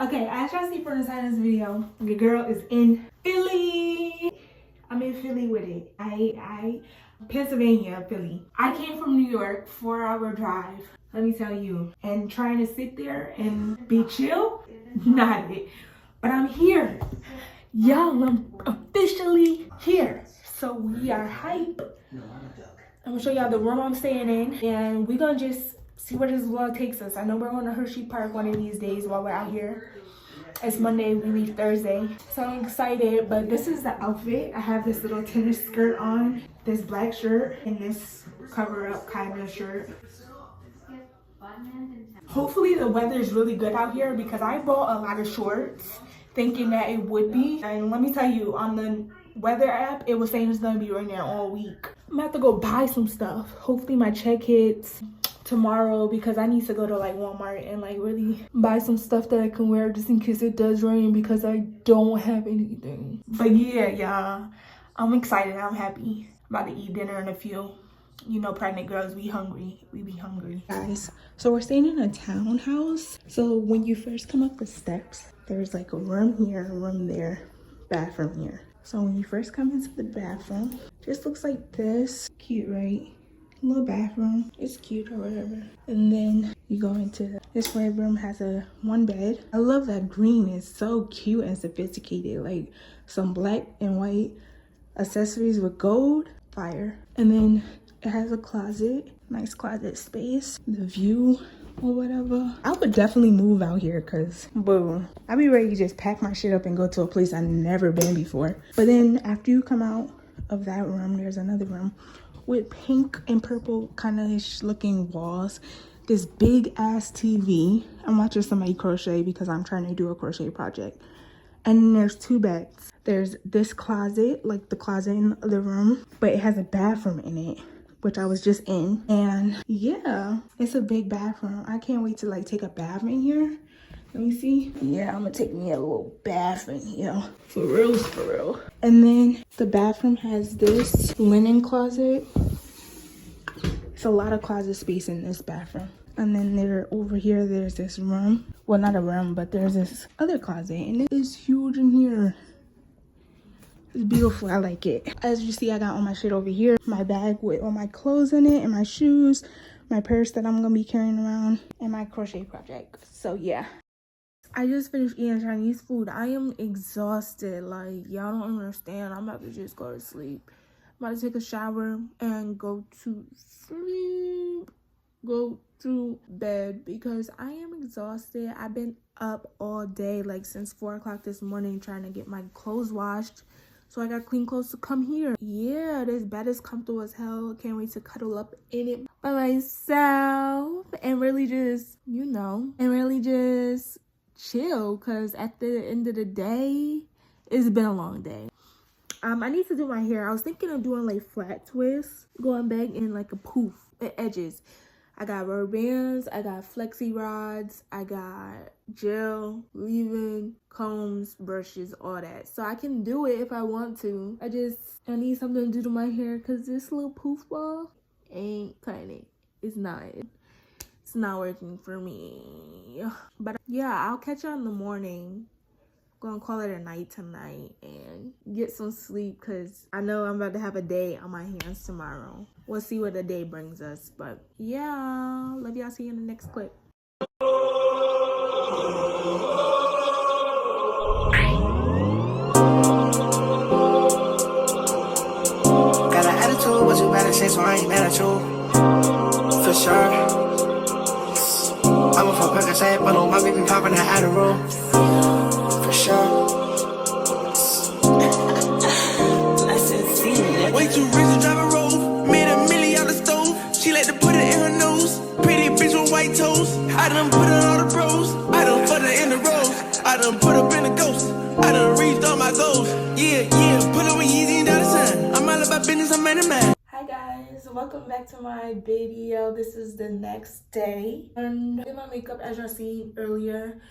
Okay, as y'all see from the side of this video, your girl is in Philly. I'm in Philly with it. Pennsylvania, Philly. I came from New York, 4-hour drive. Let me tell you. And trying to sit there and be chill, not it. But I'm here. Y'all, I'm officially here. So we are hype. I'm gonna show y'all the room I'm staying in, and we're gonna just see where this vlog takes us. I know we're going to Hershey Park one of these days while we're out here. It's Monday, we leave Thursday. So I'm excited, but this is the outfit. I have this little tennis skirt on, this black shirt, and this cover up kind of shirt. Hopefully the weather is really good out here because I bought a lot of shorts thinking that it would be. And let me tell you, on the weather app, it was saying it's gonna be raining all week. I'm gonna have to go buy some stuff. Hopefully my check hits tomorrow because I need to go to like Walmart and like really buy some stuff that I can wear just in case it does rain because I don't have anything. But yeah, y'all, I'm excited. I'm happy. I'm about to eat dinner in a few. You know, pregnant girls, we hungry. We be hungry. Guys, so we're staying in a townhouse. So when you first come up the steps, there's like a room here, a room there, bathroom here. So when you first come into the bathroom, just looks like this. Cute, right? Little bathroom. It's cute or whatever. And then you go into this red room, has a one bed. I love that green. It's so cute and sophisticated. Like some black and white accessories with gold. Fire. And then it has a closet. Nice closet space. The view or whatever. I would definitely move out here because boom, I'd be ready to just pack my shit up and go to a place I've never been before. But then after you come out of that room, there's another room with pink and purple kind of looking walls. This big ass TV. I'm watching somebody crochet because I'm trying to do a crochet project. And then there's two beds. There's this closet, like the closet in the room, but it has a bathroom in it, which I was just in. And yeah, it's a big bathroom. I can't wait to like take a bath in here. Let me see. Yeah, I'm gonna take me a little bath in here. For real, for real. And then the bathroom has this linen closet. It's a lot of closet space in this bathroom. And then there, over here, there's this room. Well, not a room, but there's this other closet. And it is huge in here. It's beautiful. I like it. As you see, I got all my shit over here. My bag with all my clothes in it and my shoes. My purse that I'm gonna be carrying around. And my crochet project. So yeah. I just finished eating Chinese food. I am exhausted. Like, y'all don't understand. I'm about to just go to sleep. I'm about to take a shower and go to sleep. Go to bed because I am exhausted. I've been up all day, like since 4 o'clock this morning, trying to get my clothes washed. So I got clean clothes to come here. Yeah, this bed is comfortable as hell. Can't wait to cuddle up in it by myself and really just, you know, and really just chill because at the end of the day, it's been a long day. I need to do my hair. I was thinking of doing like flat twists, going back in like a poof at edges. I got rubber bands, I got flexi rods, I got gel, leave-in, combs, brushes, all that. So I can do it if I want to. I need something to do to my hair because this little poof ball ain't cutting it. It's not working for me. But yeah, I'll catch you in the morning. Gonna call it a night tonight and get some sleep because I know I'm about to have a day on my hands tomorrow. We'll see what the day brings us. But yeah, love y'all. See you in the next clip. Got an attitude, what you better say, so I ain't mad at you. For sure. I'm a fuck Percocet, but on my baby poppin' that Adderall. For sure. Way too rich to drive a Rover. Made $1 million on the stove. She like to put it in her nose. Pretty bitch with white toes. I done put her on the bros. I done put her in the rose. I done put up in the ghost. I done reached all my goals. Yeah, put up with Yeezy and dollar sign. I'm all about business, I'm in the man. Hi guys, welcome back to my video. This is the next day. And I did my makeup as y'all seen earlier.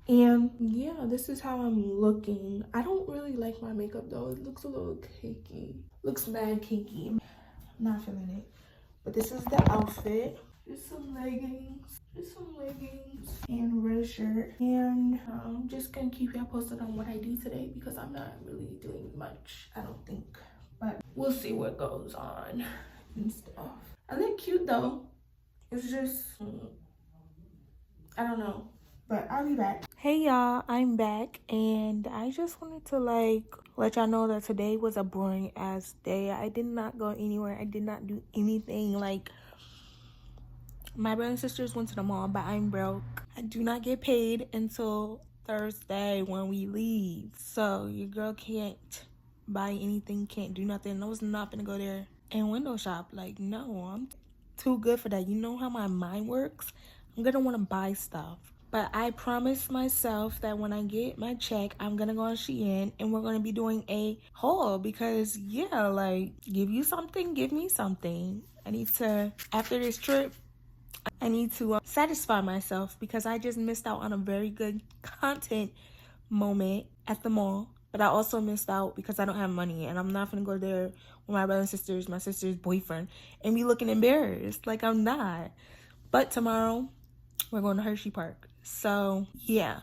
And yeah, this is how I'm looking. I don't really like my makeup though. It looks a little cakey. Looks mad cakey. I'm not feeling it. But this is the outfit. Just some leggings just some leggings and a red shirt. And I'm just gonna keep y'all posted on what I do today because I'm not really doing much, I don't think. But we'll see what goes on and stuff. I look cute though. It's just, I don't know. But I'll be back. Hey y'all, I'm back, and I just wanted to let y'all know that today was a boring ass day. I did not go anywhere. I did not do anything. Like, my brother and sisters went to the mall, but I'm broke. I do not get paid until Thursday when we leave. So your girl can't buy anything, can't do nothing. I was not gonna go there and window shop. Like, no, I'm too good for that. You know how my mind works? I'm gonna want to buy stuff. But I promised myself that when I get my check, I'm gonna go on Shein and we're gonna be doing a haul because, yeah, like, give you something, give me something. I need to, after this trip, I need to satisfy myself because I just missed out on a very good content moment at the mall. But I also missed out because I don't have money and I'm not gonna go there with my brother and sisters, my sister's boyfriend, and be looking embarrassed. Like, I'm not. But tomorrow, we're going to Hershey Park. So, yeah.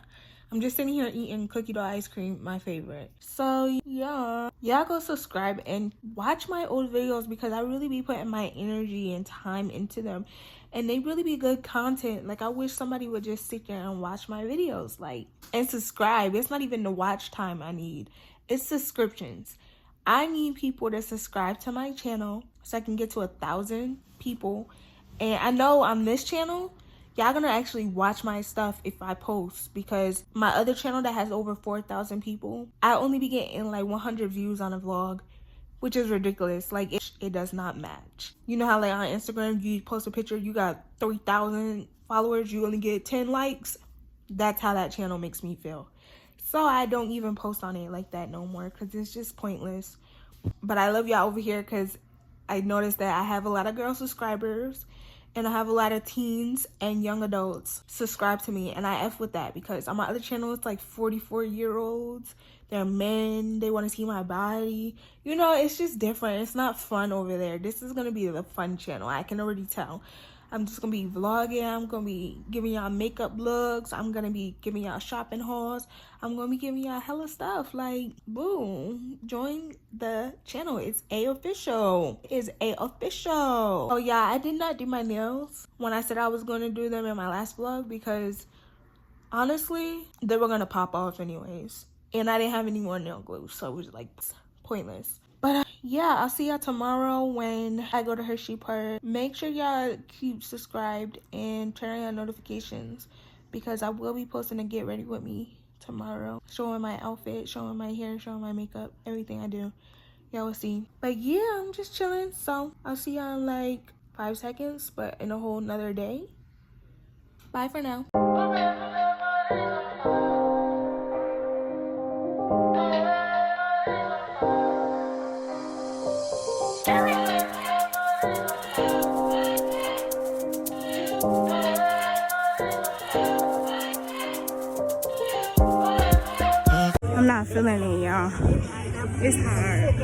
I'm just sitting here eating cookie dough ice cream, my favorite. So, yeah. Y'all go subscribe and watch my old videos because I really be putting my energy and time into them. And they really be good content. Like, I wish somebody would just sit there and watch my videos. Like, and subscribe. It's not even the watch time I need. It's subscriptions. I need people to subscribe to my channel so I can get to 1,000 people. And I know on this channel, y'all gonna actually watch my stuff if I post, because my other channel that has over 4,000 people, I only be getting like 100 views on a vlog, which is ridiculous. Like, it does not match. You know how like on Instagram, you post a picture, you got 3,000 followers, you only get 10 likes? That's how that channel makes me feel. So I don't even post on it like that no more because it's just pointless. But I love y'all over here because I noticed that I have a lot of girl subscribers. And I have a lot of teens and young adults subscribe to me. And I F with that because on my other channel, it's like 44-year-olds. They're men. They want to see my body. You know, it's just different. It's not fun over there. This is going to be the fun channel. I can already tell. I'm just going to be vlogging. I'm going to be giving y'all makeup looks. I'm going to be giving y'all shopping hauls. I'm going to be giving y'all hella stuff. Like, boom. Join the channel. It's A-Official. It's A-Official. Oh, yeah, I did not do my nails when I said I was going to do them in my last vlog because, honestly, they were going to pop off anyways. And I didn't have any more nail glue, so it was, like, pointless. But yeah, I'll see y'all tomorrow when I go to Hershey Park. Make sure y'all keep subscribed and turn on your notifications because I will be posting a get ready with me tomorrow. Showing my outfit, showing my hair, showing my makeup, everything I do. Y'all will see. But yeah, I'm just chilling. So I'll see y'all in like 5 seconds, but in a whole nother day. Bye for now. I'm not feeling it, y'all. It's hard.